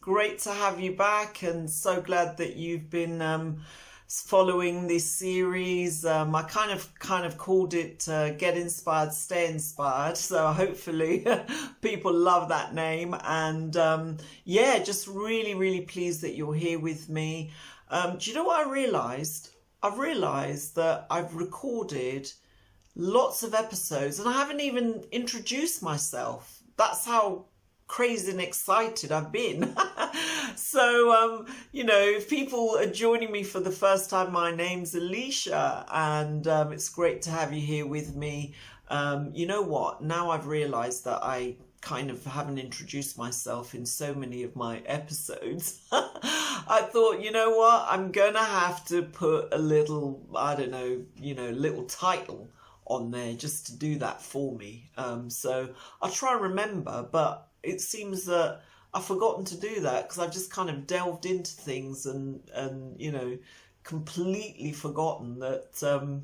Great to have you back, and so glad that you've been following this series. I kind of called it Get Inspired, Stay Inspired. So hopefully people love that name. And yeah, just really pleased that you're here with me. Do you know what I realised? I've realised that I've recorded lots of episodes and I haven't even introduced myself. That's how crazy and excited I've been. So, you know, if people are joining me for the first time, my name's Alicia, and it's great to have you here with me. You know what? Now I've realised that I kind of haven't introduced myself in so many of my episodes. I thought, you know what? I'm going to have to put a little, I don't know, little title on there just to do that for me. So I'll try and remember, but it seems that I've forgotten to do that because I've just kind of delved into things and completely forgotten that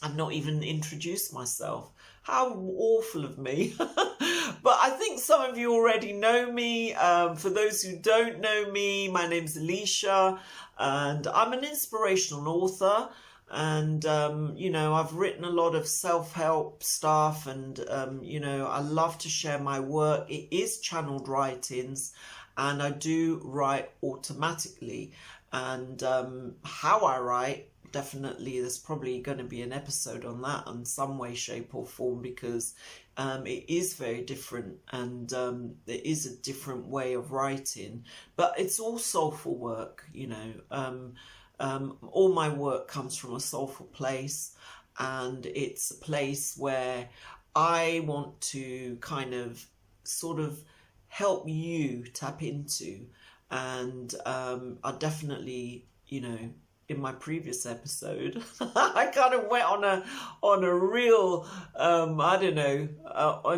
I've not even introduced myself. How awful of me. But I think some of you already know me. For those who don't know me, my name's Alicia and I'm an inspirational author. And, I've written a lot of self-help stuff and, I love to share my work. It is channeled writings and I do write automatically. And how I write, definitely there's probably going to be an episode on that in some way, shape or form, because it is very different and there is a different way of writing. But it's all soulful work, all my work comes from a soulful place, and it's a place where I want to kind of sort of help you tap into. And I definitely, in my previous episode, I kind of went on a real, on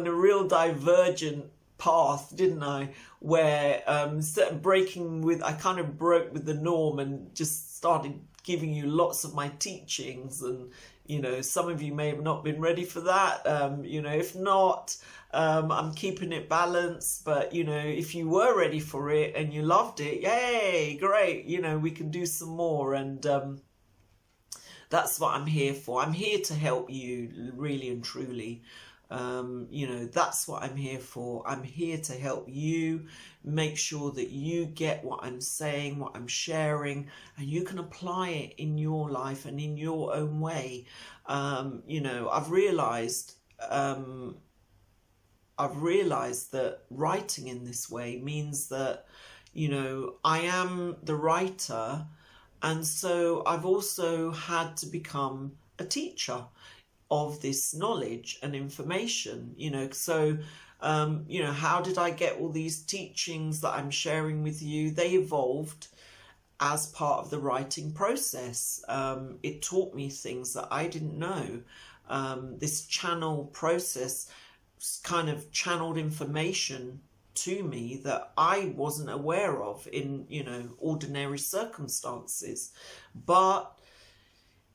a real divergent path, didn't I? Where I kind of broke with the norm and just started giving you lots of my teachings, and some of you may have not been ready for that. If not, I'm keeping it balanced, but if you were ready for it and you loved it, yay, great, we can do some more. And that's what I'm here for. I'm here to help you, really and truly. That's what I'm here for. I'm here to help you make sure that you get what I'm saying, what I'm sharing, and you can apply it in your life and in your own way. I've realized that writing in this way means that, I am the writer, and so I've also had to become a teacher of this knowledge and information, so how did I get all these teachings that I'm sharing with you? They evolved as part of the writing process. It taught me things that I didn't know. This channel process kind of channeled information to me that I wasn't aware of in ordinary circumstances, but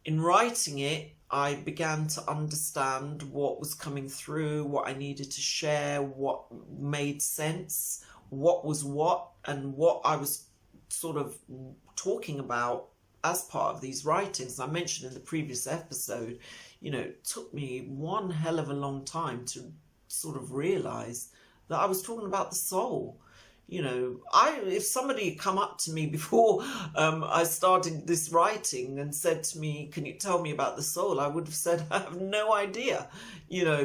in writing it, I began to understand what was coming through, what I needed to share, what made sense, what was what, and what I was sort of talking about as part of these writings. I mentioned in the previous episode, it took me one hell of a long time to sort of realize that I was talking about the soul. If somebody had come up to me before I started this writing and said to me, can you tell me about the soul? I would have said, I have no idea,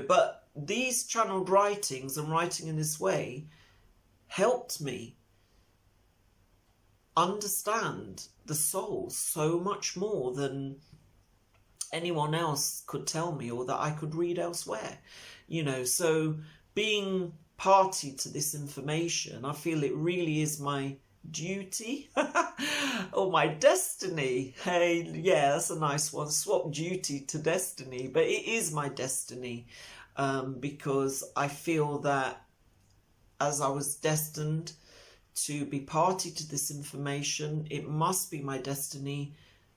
but these channeled writings and writing in this way helped me understand the soul so much more than anyone else could tell me or that I could read elsewhere. So being party to this information, I feel it really is my duty or my destiny. Hey, yeah, that's a nice one. Swap duty to destiny, but it is my destiny, because I feel that as I was destined to be party to this information, it must be my destiny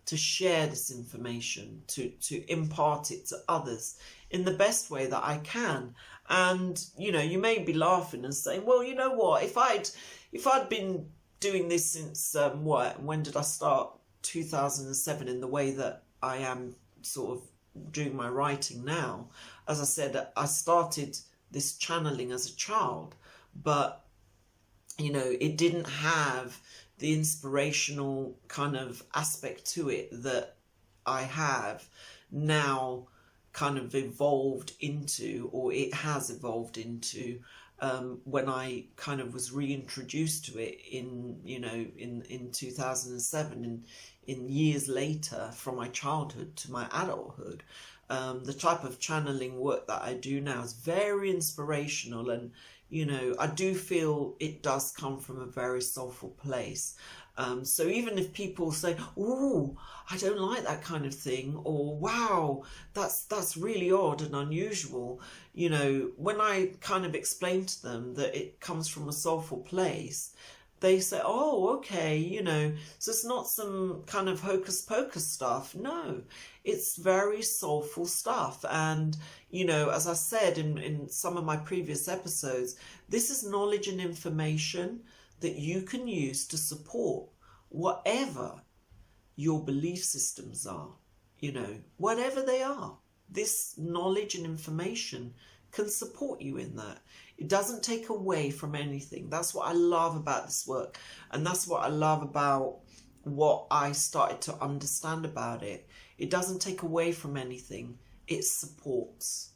to share this information, to impart it to others in the best way that I can. And, you know, you may be laughing and saying, well, you know what, if I'd been doing this since, when did I start? 2007, in the way that I am sort of doing my writing now. As I said, I started this channeling as a child, but, you know, it didn't have the inspirational kind of aspect to it that I have now kind of evolved into, or it has evolved into, when I kind of was reintroduced to it in, you know, in 2007, and in years later, from my childhood to my adulthood. The type of channeling work that I do now is very inspirational, and, you know, I do feel it does come from a very soulful place. So even if people say, oh, I don't like that kind of thing, or wow, that's really odd and unusual, you know, when I kind of explain to them that it comes from a soulful place, they say, oh, okay, you know, so it's not some kind of hocus pocus stuff. No, it's very soulful stuff. And, you know, as I said in some of my previous episodes, this is knowledge and information that you can use to support whatever your belief systems are, you know, whatever they are. This knowledge and information can support you in that. It doesn't take away from anything. That's what I love about this work. And that's what I love about what I started to understand about it. It doesn't take away from anything. It supports.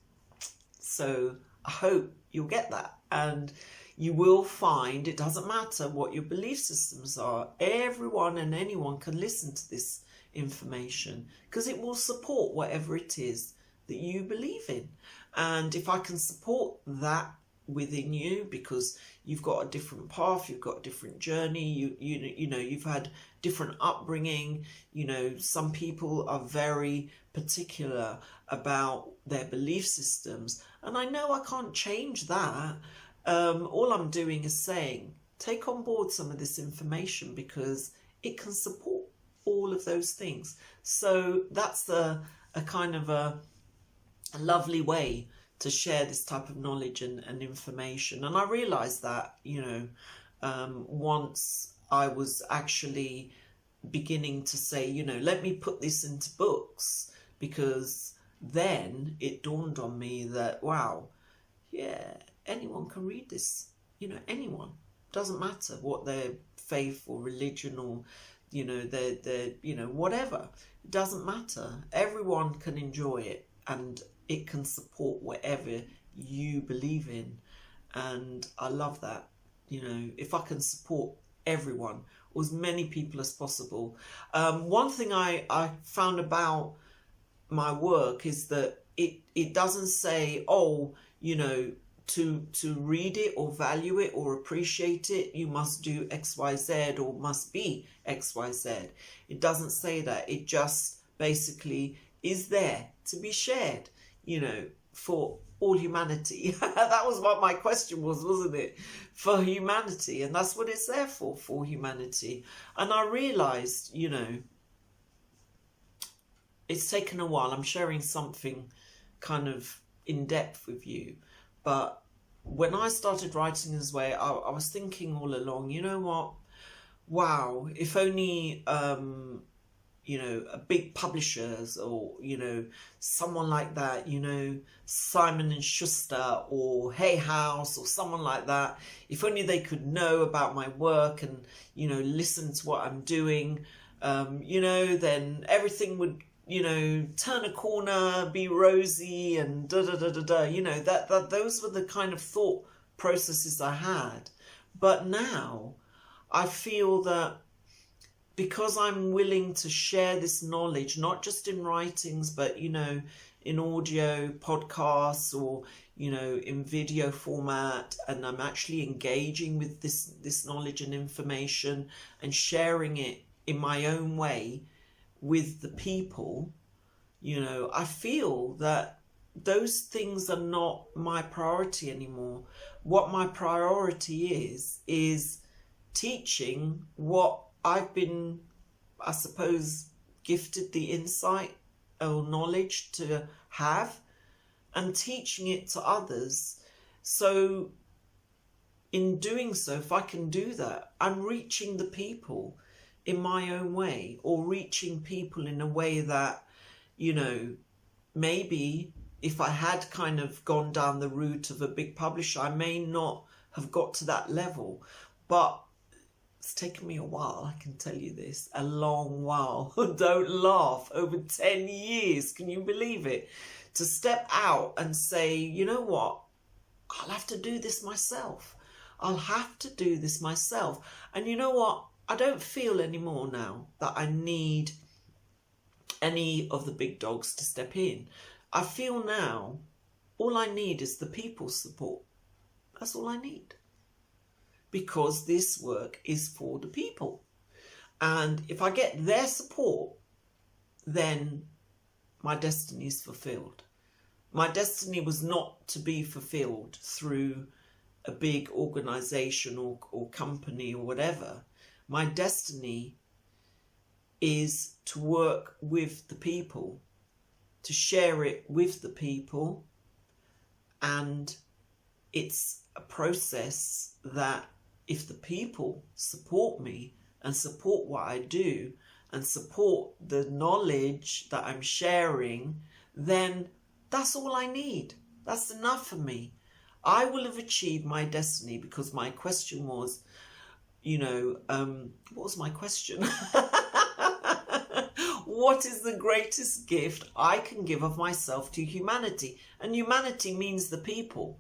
So I hope you'll get that. And you will find it doesn't matter what your belief systems are. Everyone and anyone can listen to this information because it will support whatever it is that you believe in. And if I can support that within you, because you've got a different path, you've got a different journey, you know, you've had different upbringing, you know, some people are very particular about their belief systems, and I know I can't change that. All I'm doing is saying, take on board some of this information because it can support all of those things. So that's a kind of a lovely way to share this type of knowledge and information. And I realized that, you know, once I was actually beginning to say, you know, let me put this into books, because then it dawned on me that, wow, yeah, anyone can read this, you know, anyone. Doesn't matter what their faith or religion or, you know, their you know, whatever. It doesn't matter. Everyone can enjoy it, and it can support whatever you believe in. And I love that. You know, if I can support everyone, or as many people as possible. One thing I found about my work is that it doesn't say, oh, you know, to read it or value it or appreciate it, you must do XYZ or must be XYZ. It doesn't say that. It just basically is there to be shared, you know, for all humanity. That was what my question was, wasn't it? For humanity. And that's what it's there for humanity. And I realized, you know, it's taken a while. I'm sharing something kind of in depth with you. But when I started writing this way, I was thinking all along, you know what? Wow, if only, you know, a big publishers or, you know, someone like that, you know, Simon and Schuster or Hay House or someone like that, if only they could know about my work and, you know, listen to what I'm doing, you know, then everything would, you know, turn a corner, be rosy and da-da-da-da-da, you know, that those were the kind of thought processes I had. But now I feel that because I'm willing to share this knowledge, not just in writings, but, you know, in audio podcasts or, you know, in video format, and I'm actually engaging with this knowledge and information and sharing it in my own way with the people, you know, I feel that those things are not my priority anymore. What my priority is teaching what I've been, I suppose, gifted the insight or knowledge to have, and teaching it to others. So in doing so, if I can do that, I'm reaching the people in my own way, or reaching people in a way that, you know, maybe if I had kind of gone down the route of a big publisher, I may not have got to that level. But it's taken me a while, I can tell you this, a long while. Don't laugh, over 10 years, can you believe it? To step out and say, you know what, I'll have to do this myself. I'll have to do this myself. And you know what, I don't feel anymore now that I need any of the big dogs to step in. I feel now all I need is the people's support. That's all I need. Because this work is for the people. And if I get their support, then my destiny is fulfilled. My destiny was not to be fulfilled through a big organization or company or whatever. My destiny is to work with the people, to share it with the people, and it's a process that if the people support me and support what I do and support the knowledge that I'm sharing, then that's all I need. That's enough for me. I will have achieved my destiny, because my question was, you know, what was my question? What is the greatest gift I can give of myself to humanity? And humanity means the people.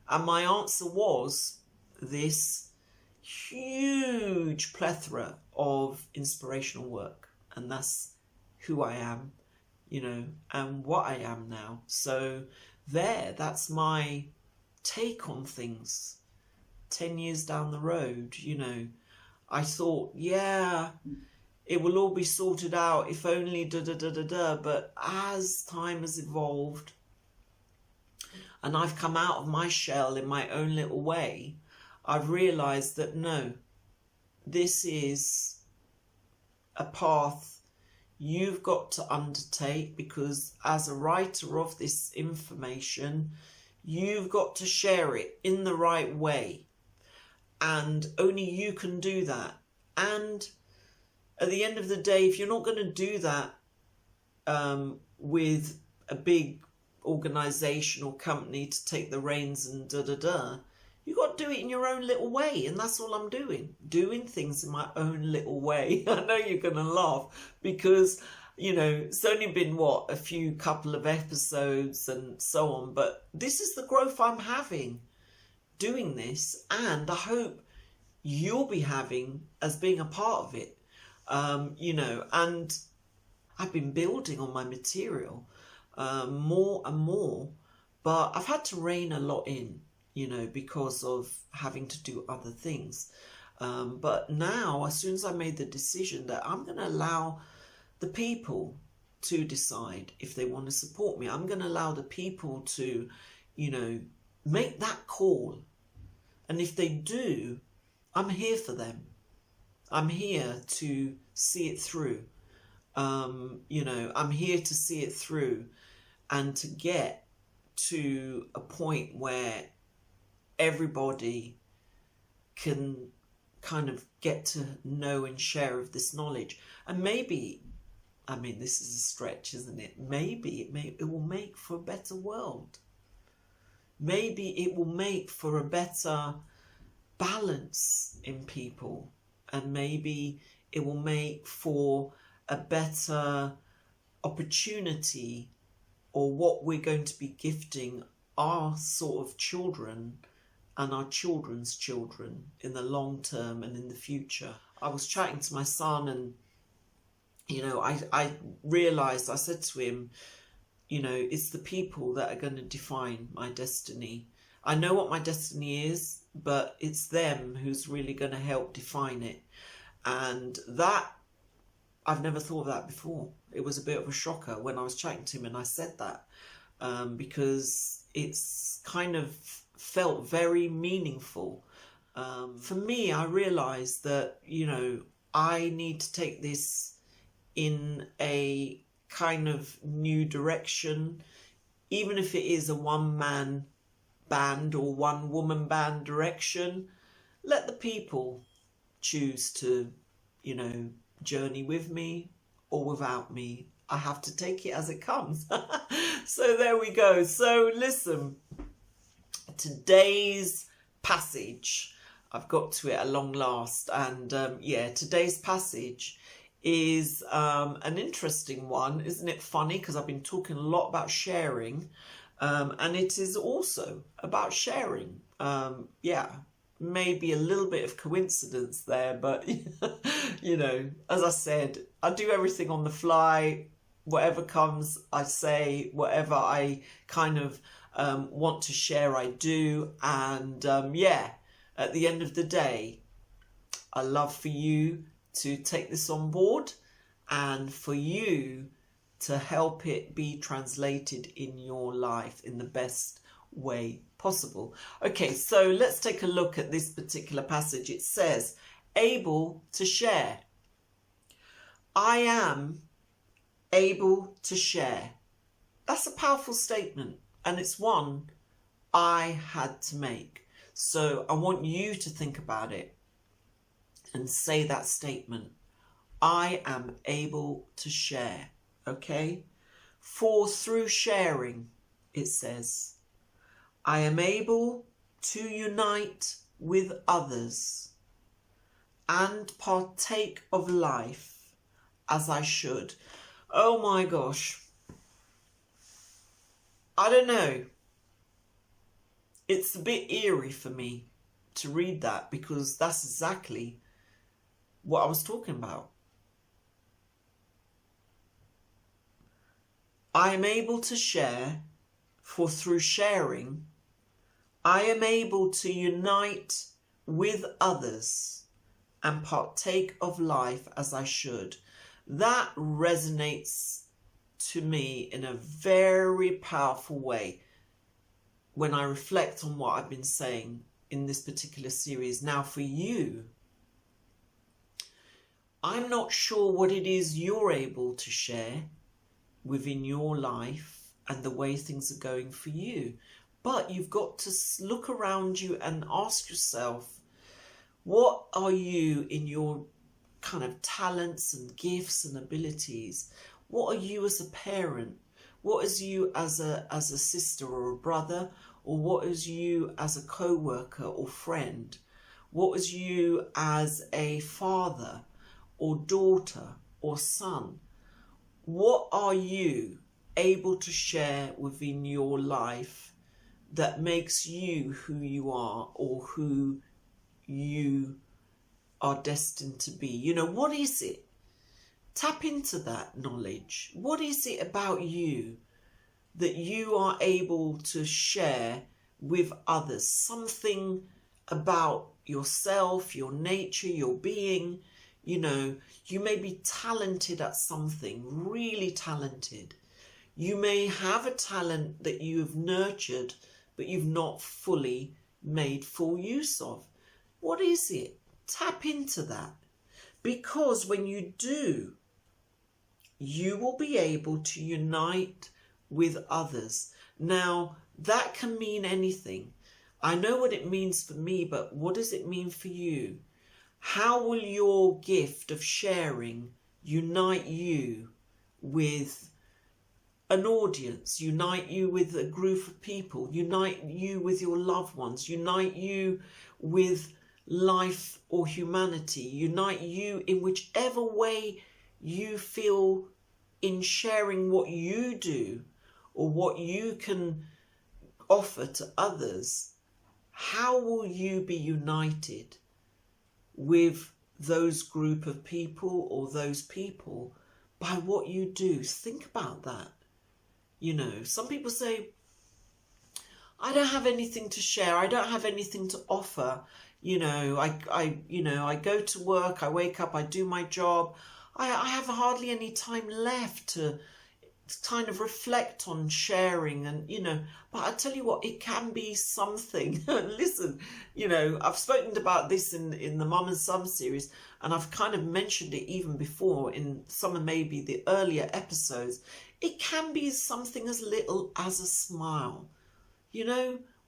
And my answer was this huge plethora of inspirational work. And that's who I am, you know, and what I am now. So that's my take on things. 10 years down the road, you know, I thought, yeah, it will all be sorted out if only da-da-da-da-da. But as time has evolved and I've come out of my shell in my own little way, I've realised that no, this is a path you've got to undertake, because as a writer of this information, you've got to share it in the right way. And only you can do that. And at the end of the day, if you're not going to do that with a big organisation or company to take the reins and you got to do it in your own little way. And that's all I'm doing things in my own little way. I know you're going to laugh, because, you know, it's only been, a few couple of episodes and so on. But this is the growth I'm having doing this, and I hope you'll be having as being a part of it. You know, and I've been building on my material more and more, but I've had to rein a lot in, you know, because of having to do other things. But now, as soon as I made the decision that I'm going to allow the people to decide if they want to support me, I'm going to allow the people to, you know, make that call. And if they do, I'm here for them. I'm here to see it through. You know, I'm here to see it through and to get to a point where everybody can kind of get to know and share of this knowledge. And maybe, I mean, this is a stretch, isn't it? Maybe it will make for a better world. Maybe it will make for a better balance in people, and maybe it will make for a better opportunity, or what we're going to be gifting our sort of children and our children's children in the long term and in the future. I was chatting to my son, and you know, I realised, I said to him, you know, it's the people that are going to define my destiny. I know what my destiny is, but it's them who's really going to help define it. And that, I've never thought of that before. It was a bit of a shocker when I was chatting to him and I said that, because it's kind of felt very meaningful. For me, I realised that, you know, I need to take this in a kind of new direction, even if it is a one-man band or one-woman band direction. Let the people choose to, journey with me or without me. I have to take it as it comes. So there we go. So listen, today's passage, I've got to it at long last, and today's passage is an interesting one. Isn't it funny? Because I've been talking a lot about sharing, and it is also about sharing. Maybe a little bit of coincidence there, but as I said, I do everything on the fly. Whatever comes, I say. Whatever I kind of want to share, I do. And at the end of the day, I love for you to take this on board and for you to help it be translated in your life in the best way possible. Okay, so let's take a look at this particular passage. It says, able to share. I am able to share. That's a powerful statement, and it's one I had to make. So I want you to think about it and say that statement. I am able to share. Okay? For through sharing, it says, I am able to unite with others and partake of life as I should. Oh my gosh. I don't know. It's a bit eerie for me to read that, because that's exactly what I was talking about. I am able to share, for through sharing, I am able to unite with others and partake of life as I should. That resonates to me in a very powerful way when I reflect on what I've been saying in this particular series. Now for you, I'm not sure what it is you're able to share within your life and the way things are going for you. But you've got to look around you and ask yourself, what are you in your kind of talents and gifts and abilities? What are you as a parent? What is you as a sister or a brother? Or what is you as a co-worker or friend? What is you as a father or daughter or son? What are you able to share within your life that makes you who you are, or who you are destined to be? What is it? Tap into that knowledge. What is it about you that you are able to share with others? Something about yourself, your nature, your being. You may be talented at something, really talented. You may have a talent that you have nurtured, but you've not fully made full use of. What is it? Tap into that. Because when you do, you will be able to unite with others. Now, that can mean anything. I know what it means for me, but what does it mean for you? How will your gift of sharing unite you with an audience, unite you with a group of people, unite you with your loved ones, unite you with life or humanity, unite you in whichever way you feel in sharing what you do or what you can offer to others? How will you be united with those group of people or those people by what you do? Think about that. Some people say, I don't have anything to share. I don't have anything to offer. I go to work, I wake up, I do my job. I have hardly any time left kind of reflect on sharing, and but I tell you what, it can be something. Listen, I've spoken about this in the Mum and Son series, and I've kind of mentioned it even before in some of maybe the earlier episodes. It can be something as little as a smile.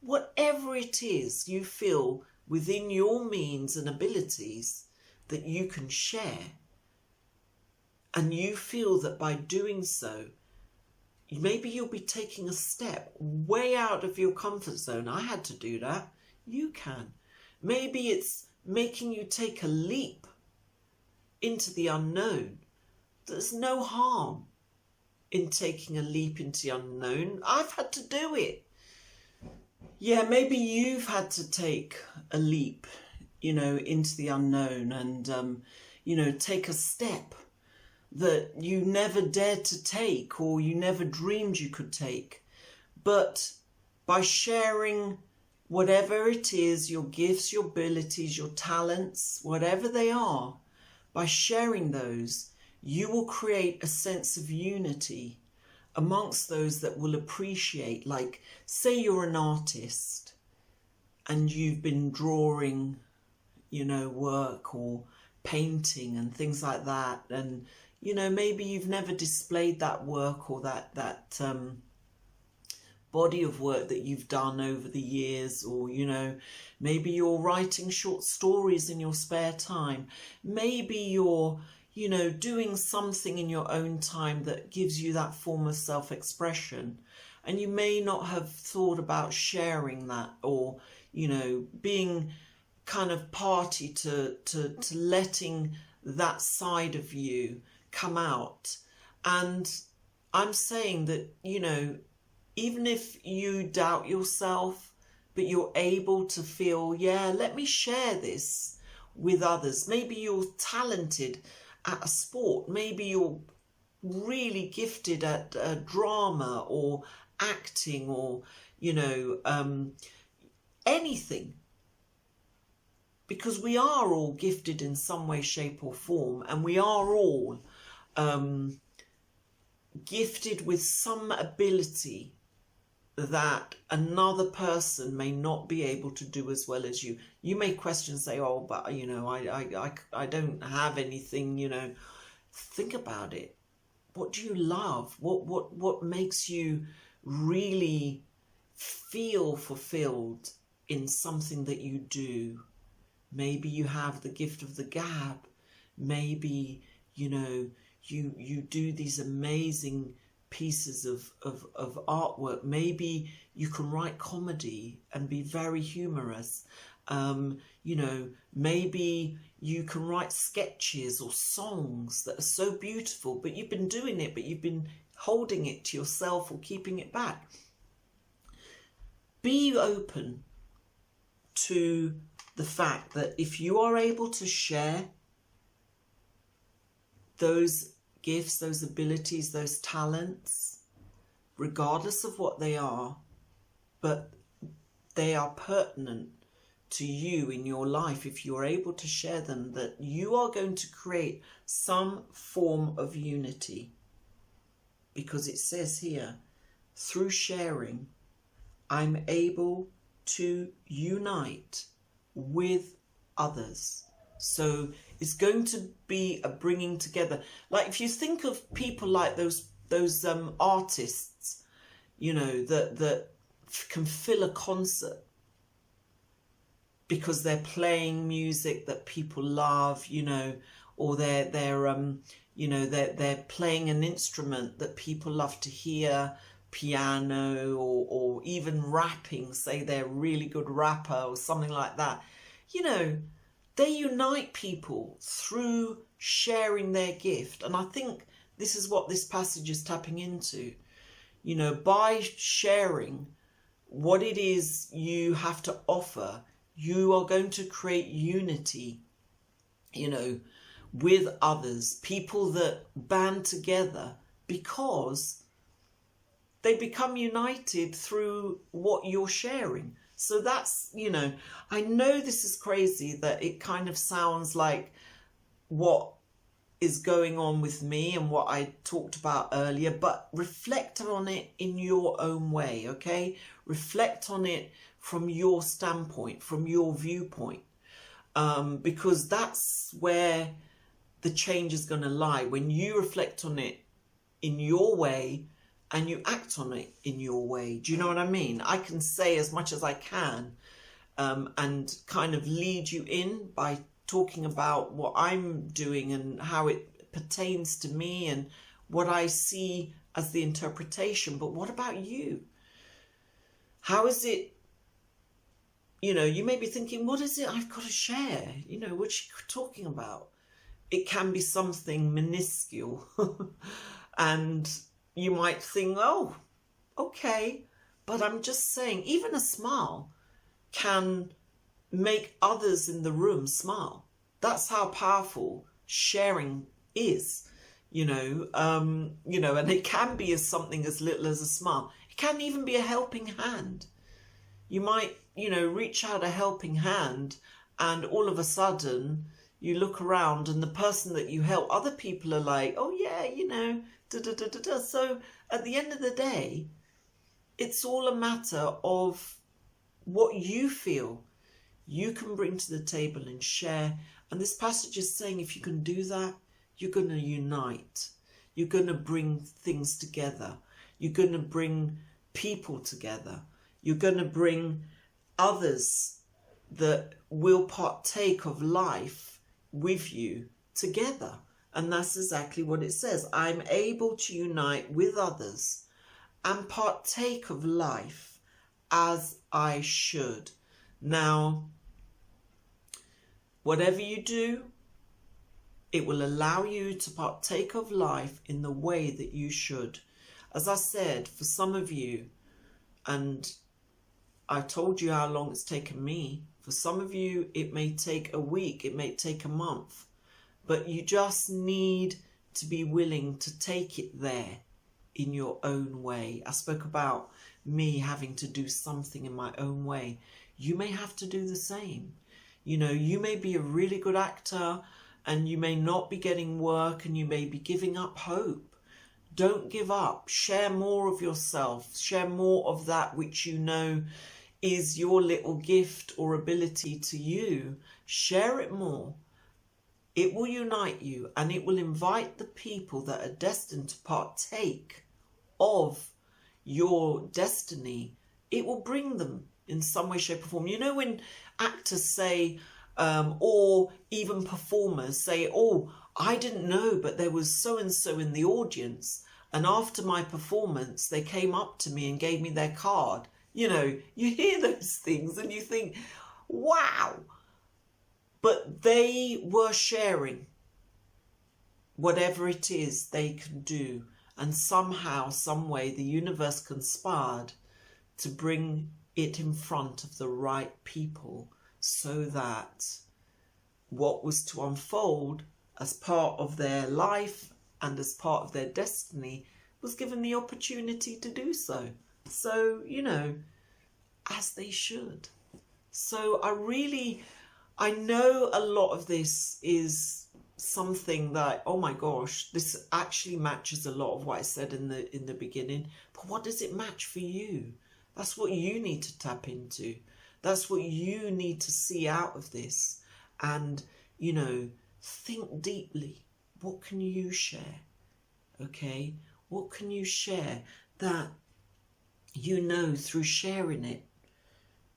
Whatever it is you feel within your means and abilities that you can share, and you feel that by doing so, maybe you'll be taking a step way out of your comfort zone. I had to do that. You can. Maybe it's making you take a leap into the unknown. There's no harm in taking a leap into the unknown. I've had to do it. Yeah, maybe you've had to take a leap, into the unknown, and, take a step that you never dared to take, or you never dreamed you could take. But by sharing whatever it is, your gifts, your abilities, your talents, whatever they are, by sharing those, you will create a sense of unity amongst those that will appreciate. Like, say you're an artist and you've been drawing, work or painting and things like that, and maybe you've never displayed that work or that body of work that you've done over the years, or maybe you're writing short stories in your spare time, maybe you're doing something in your own time that gives you that form of self-expression, and you may not have thought about sharing that, or being kind of party to letting that side of you come out. And I'm saying that even if you doubt yourself, but you're able to feel, yeah, let me share this with others. Maybe you're talented at a sport, maybe you're really gifted at drama or acting, or anything, because we are all gifted in some way, shape or form, and we are all gifted with some ability that another person may not be able to do as well as you. You may question, say, oh, but I don't have anything. Think about it. What do you love? What makes you really feel fulfilled in something that you do? Maybe you have the gift of the gab. Maybe you do these amazing pieces of artwork. Maybe you can write comedy and be very humorous. Maybe you can write sketches or songs that are so beautiful, but you've been doing it, but you've been holding it to yourself or keeping it back. Be open to the fact that if you are able to share those gifts, those abilities, those talents, regardless of what they are, but they are pertinent to you in your life, if you're able to share them, that you are going to create some form of unity. Because it says here, through sharing, I'm able to unite with others. So it's going to be a bringing together. Like, if you think of people like those artists, that can fill a concert because they're playing music that people love, or they're playing an instrument that people love to hear, piano, or even rapping, say they're a really good rapper or something like that. They unite people through sharing their gift. And I think this is what this passage is tapping into. By sharing what it is you have to offer, you are going to create unity, with others, people that band together because they become united through what you're sharing. So that's, I know this is crazy, that it kind of sounds like what is going on with me and what I talked about earlier, but reflect on it in your own way, okay? Reflect on it from your standpoint, from your viewpoint, because that's where the change is going to lie. When you reflect on it in your way and you act on it in your way. Do you know what I mean? I can say as much as I can and kind of lead you in by talking about what I'm doing and how it pertains to me and what I see as the interpretation. But what about you? How is it, you may be thinking, what is it I've got to share? What you talking about? It can be something minuscule. And you might think, oh, okay. But I'm just saying, even a smile can make others in the room smile. That's how powerful sharing is, and it can be as something as little as a smile. It can even be a helping hand. You might, reach out a helping hand and all of a sudden you look around and the person that you help, other people are like, oh yeah, da da da da da. So at the end of the day, it's all a matter of what you feel you can bring to the table and share. And this passage is saying if you can do that, you're going to unite. You're going to bring things together. You're going to bring people together. You're going to bring others that will partake of life with you together. And that's exactly what it says. I'm able to unite with others and partake of life as I should. Now, whatever you do, it will allow you to partake of life in the way that you should. As I said, for some of you, and I told you how long it's taken me, for some of you, it may take a week, it may take a month, but you just need to be willing to take it there in your own way. I spoke about me having to do something in my own way. You may have to do the same. You may be a really good actor and you may not be getting work and you may be giving up hope. Don't give up. Share more of yourself. Share more of that which you know is your little gift or ability to you. Share it more. It will unite you and it will invite the people that are destined to partake of your destiny. It will bring them in some way, shape or form. When actors say, or even performers say, oh, I didn't know, but there was so-and-so in the audience. And after my performance, they came up to me and gave me their card. You hear those things and you think, wow. But they were sharing whatever it is they can do. And somehow, some way, the universe conspired to bring it in front of the right people so that what was to unfold as part of their life and as part of their destiny was given the opportunity to do so. So, as they should. So I know a lot of this is something that, oh my gosh, this actually matches a lot of what I said in the beginning. But what does it match for you? That's what you need to tap into. That's what you need to see out of this. And, think deeply. What can you share? Okay? What can you share that through sharing it,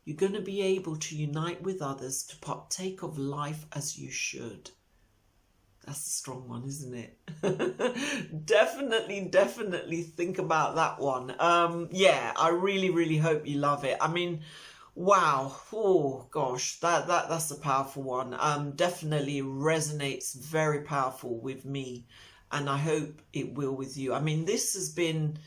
you're going to be able to unite with others to partake of life as you should. That's a strong one, isn't it? Definitely think about that one. Yeah, I really hope you love it. I mean, wow. Oh gosh, that's a powerful one. Definitely resonates very powerful with me, and I hope it will with you. I mean, this has been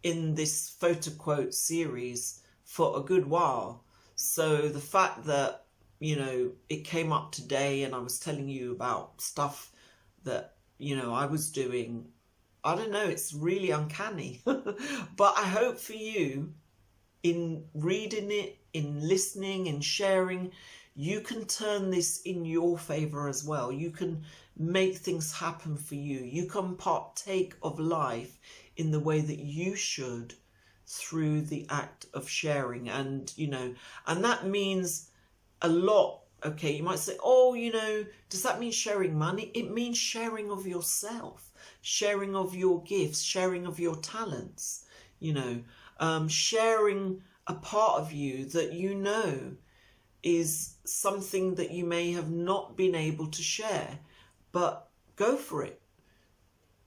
in this photo quote series for a good while. So the fact that, it came up today and I was telling you about stuff that, I was doing, I don't know, it's really uncanny. But I hope for you, in reading it, in listening, in sharing, you can turn this in your favor as well. You can make things happen for you. You can partake of life in the way that you should through the act of sharing. And, you know, and that means a lot. Okay, you might say, oh, you know, does that mean sharing money? It means sharing of yourself, sharing of your gifts, sharing of your talents, you know, sharing a part of you that you know is something that you may have not been able to share, but go for it.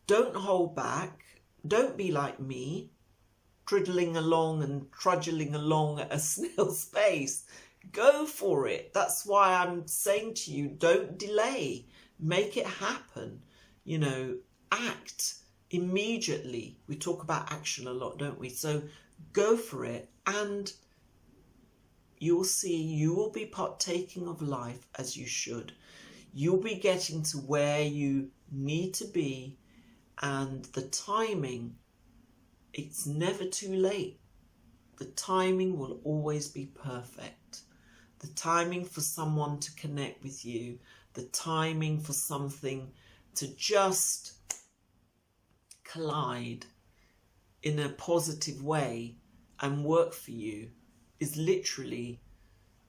Don't hold back. Don't be like me, triddling along and trudging along at a snail's pace. Go for it. That's why I'm saying to you, don't delay. Make it happen. You know, act immediately. We talk about action a lot, don't we? So go for it, and you'll see you will be partaking of life as you should. You'll be getting to where you need to be, and the timing, it's never too late. The timing will always be perfect. The timing for someone to connect with you, the timing for something to just collide in a positive way and work for you is literally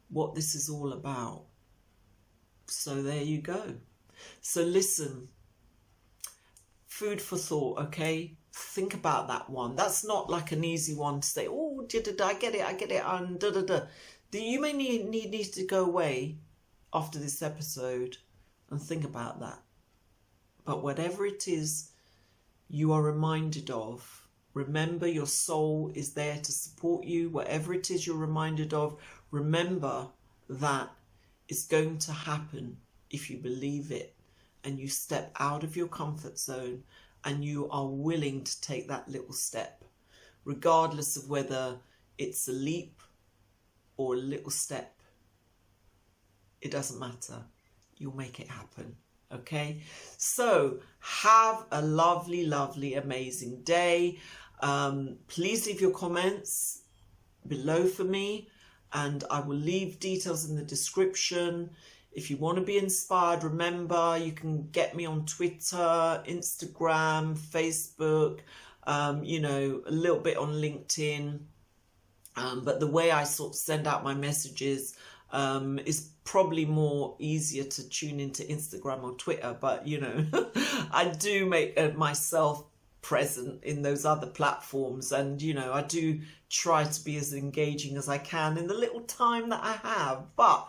what this is all about. So there you go. So listen, food for thought, okay? Think about that one. That's not like an easy one to say, oh, I get it, and da-da-da. You may need to go away after this episode and think about that. But whatever it is you are reminded of, remember your soul is there to support you. Whatever it is you're reminded of, remember that it's going to happen if you believe it and you step out of your comfort zone and you are willing to take that little step, regardless of whether it's a leap or a little step. It doesn't matter. You'll make it happen. Okay? So have a lovely, lovely, amazing day. Please leave your comments below for me, and I will leave details in the description. If you want to be inspired, remember you can get me on Twitter, Instagram, Facebook, you know, a little bit on LinkedIn. But the way I sort of send out my messages is probably more easier to tune into Instagram or Twitter. But, you know, I do make myself present in those other platforms. And, you know, I do try to be as engaging as I can in the little time that I have. But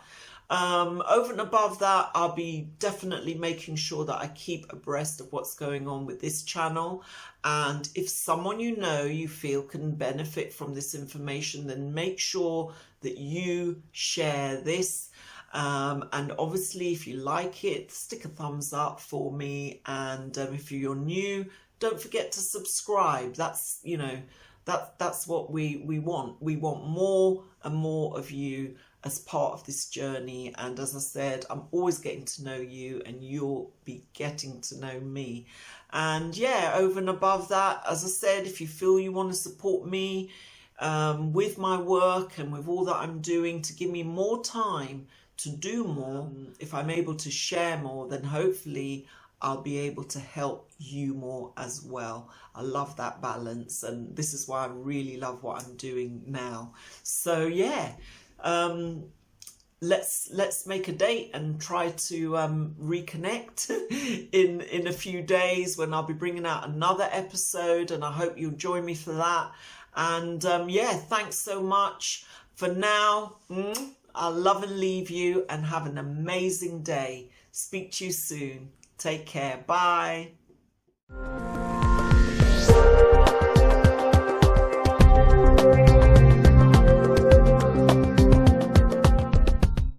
over and above that, I'll be definitely making sure that I keep abreast of what's going on with this channel. And if someone you know you feel can benefit from this information, then make sure that you share this. And obviously, if you like it, stick a thumbs up for me. And if you're new, don't forget to subscribe. That's, you know, that's what we want. We want more and more of you as part of this journey. And as I said, I'm always getting to know you and you'll be getting to know me. And yeah, over and above that, as I said, if you feel you want to support me with my work and with all that I'm doing to give me more time to do more, if I'm able to share more, then hopefully I'll be able to help you more as well. I love that balance, and this is why I really love what I'm doing now. So yeah, let's make a date and try to reconnect in a few days when I'll be bringing out another episode, and I hope you'll join me for that. And yeah, thanks so much for now. I'll love and leave you, and have an amazing day. Speak to you soon. Take care. Bye.